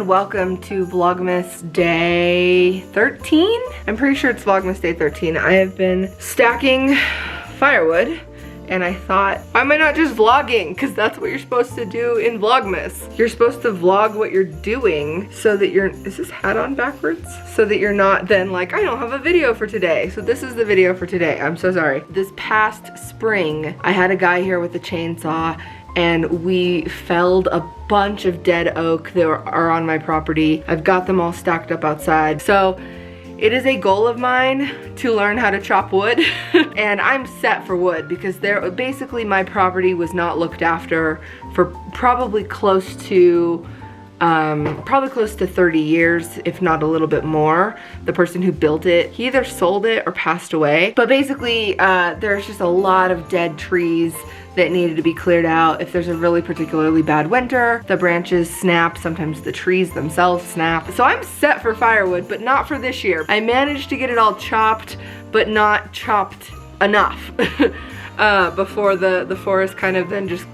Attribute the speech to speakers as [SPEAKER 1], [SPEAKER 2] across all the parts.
[SPEAKER 1] welcome to Vlogmas Day 13? I'm pretty sure it's Vlogmas Day 13. I have been stacking firewood and I thought, why am I not just vlogging? Because that's what you're supposed to do in Vlogmas. You're supposed to vlog what you're doing so that you're, is this hat on backwards? So that you're not then like, I don't have a video for today. So this is the video for today. I'm so sorry. This past spring, I had a guy here with a chainsaw and we felled a bunch of dead oak that are on my property. I've got them all stacked up outside. So it is a goal of mine to learn how to chop wood and I'm set for wood because basically my property was not looked after for probably close to 30 years, if not a little bit more. The person who built it, he either sold it or passed away. But basically, there's just a lot of dead trees that needed to be cleared out. If there's a really particularly bad winter, the branches snap, sometimes the trees themselves snap. So I'm set for firewood, but not for this year. I managed to get it all chopped, but not chopped enough before the forest kind of then just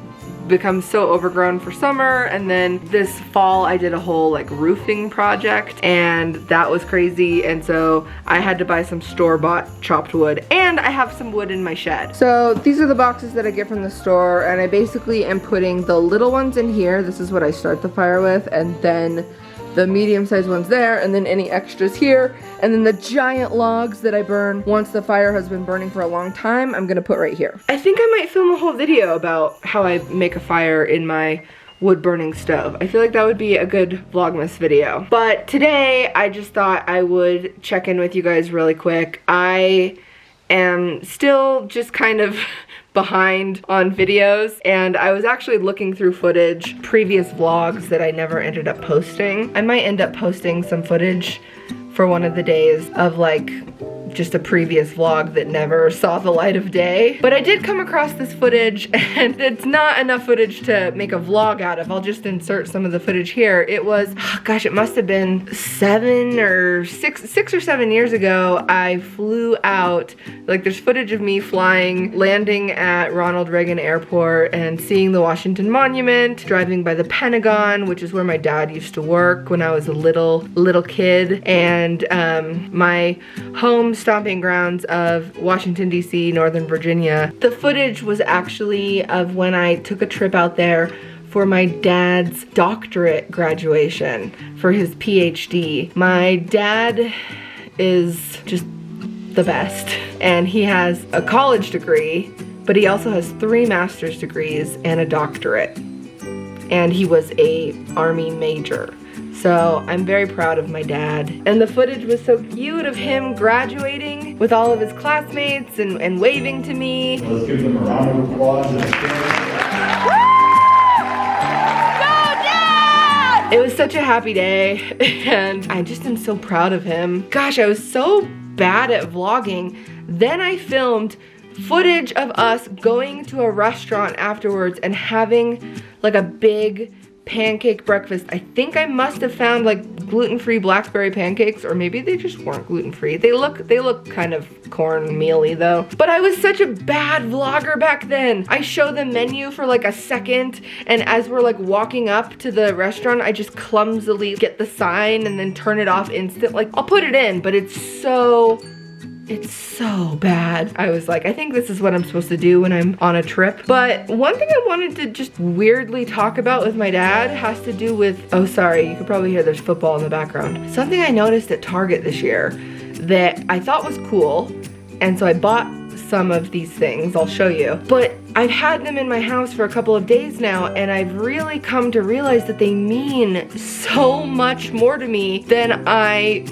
[SPEAKER 1] becomes so overgrown for summer. And then this fall I did a whole like roofing project and that was crazy, and so I had to buy some store-bought chopped wood and I have some wood in my shed. So these are the boxes that I get from the store and I basically am putting the little ones in here. This is what I start the fire with, and then the medium-sized ones there, and then any extras here, and then the giant logs that I burn once the fire has been burning for a long time, I'm gonna put right here. I think I might film a whole video about how I make a fire in my wood burning stove. I feel like that would be a good Vlogmas video. But today, I just thought I would check in with you guys really quick. I am still just kind of behind on videos, and I was actually looking through footage, previous vlogs that I never ended up posting. I might end up posting some footage for one of the days of like just a previous vlog that never saw the light of day. But I did come across this footage and it's not enough footage to make a vlog out of. I'll just insert some of the footage here. It was, oh gosh, it must have been 6 or 7 years ago. I flew out, like there's footage of me flying, landing at Ronald Reagan Airport and seeing the Washington Monument, driving by the Pentagon, which is where my dad used to work when I was a little kid, and my home stomping grounds of Washington, D.C., Northern Virginia. The footage was actually of when I took a trip out there for my dad's doctorate graduation for his PhD. My dad is just the best, and he has a college degree, but he also has 3 master's degrees and a doctorate, and he was an Army major. So I'm very proud of my dad. And the footage was so cute of him graduating with all of his classmates and waving to me.
[SPEAKER 2] Let's give them a round of applause.
[SPEAKER 1] Go, Dad! It was such a happy day and I just am so proud of him. Gosh, I was so bad at vlogging. Then I filmed footage of us going to a restaurant afterwards and having like a big pancake breakfast. I think I must have found like gluten-free blackberry pancakes, or maybe they just weren't gluten-free. They look kind of cornmealy though. But I was such a bad vlogger back then. I show the menu for like a second, and as we're like walking up to the restaurant, I just clumsily get the sign and then turn it off instant. Like I'll put it in, but it's so bad. I was like, I think this is what I'm supposed to do when I'm on a trip. But one thing I wanted to just weirdly talk about with my dad has to do with, oh sorry, you could probably hear there's football in the background. Something I noticed at Target this year that I thought was cool, and so I bought some of these things, I'll show you. But I've had them in my house for a couple of days now, and I've really come to realize that they mean so much more to me than I,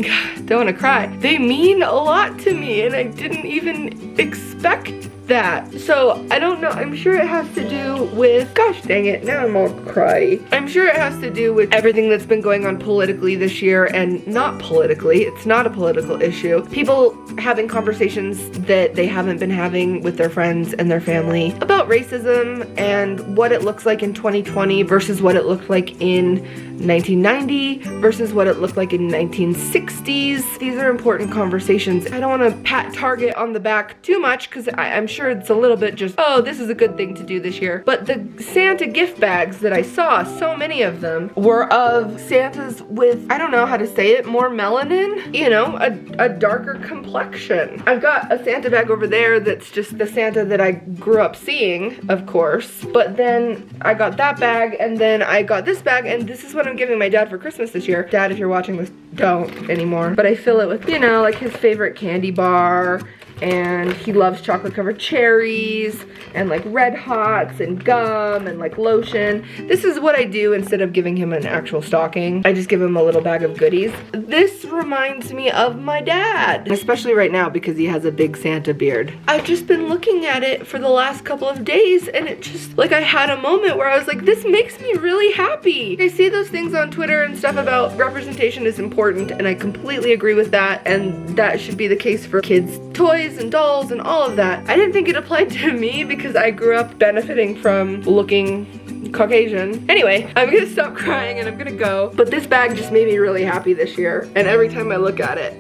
[SPEAKER 1] don't wanna cry. They mean a lot to me, and I didn't even expect that. So I don't know, I'm sure it has to do with, gosh dang it, now I'm all cry. I'm sure it has to do with everything that's been going on politically this year, and not politically, it's not a political issue. People having conversations that they haven't been having with their friends and their family about racism and what it looks like in 2020 versus what it looked like in 1990 versus what it looked like in 1960s. These are important conversations. I don't want to pat Target on the back too much because I'm sure it's a little bit just, oh, this is a good thing to do this year. But the Santa gift bags that I saw, so many of them, were of Santas with, I don't know how to say it, more melanin, you know, a darker complexion. I've got a Santa bag over there that's just the Santa that I grew up seeing, of course. But then I got that bag, and then I got this bag, and this is what I'm giving my dad for Christmas this year. Dad, if you're watching this, don't anymore. But I fill it with, you know, like his favorite candy bar, and he loves chocolate covered cherries and like Red Hots and gum and like lotion. This is what I do instead of giving him an actual stocking. I just give him a little bag of goodies. This reminds me of my dad, especially right now because he has a big Santa beard. I've just been looking at it for the last couple of days, and it just, like, I had a moment where I was like, this makes me really happy. I see those things on Twitter and stuff about representation is important, and I completely agree with that, and that should be the case for kids' toys and dolls and all of that. I didn't think it applied to me because I grew up benefiting from looking Caucasian. Anyway, I'm gonna stop crying and I'm gonna go. But this bag just made me really happy this year, and every time I look at it,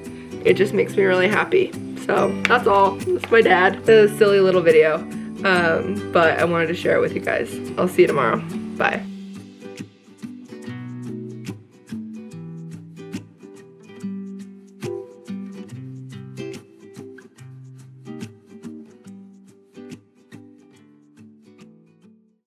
[SPEAKER 1] it just makes me really happy. So that's all. That's my dad. It was a silly little video, but I wanted to share it with you guys. I'll see you tomorrow. Bye.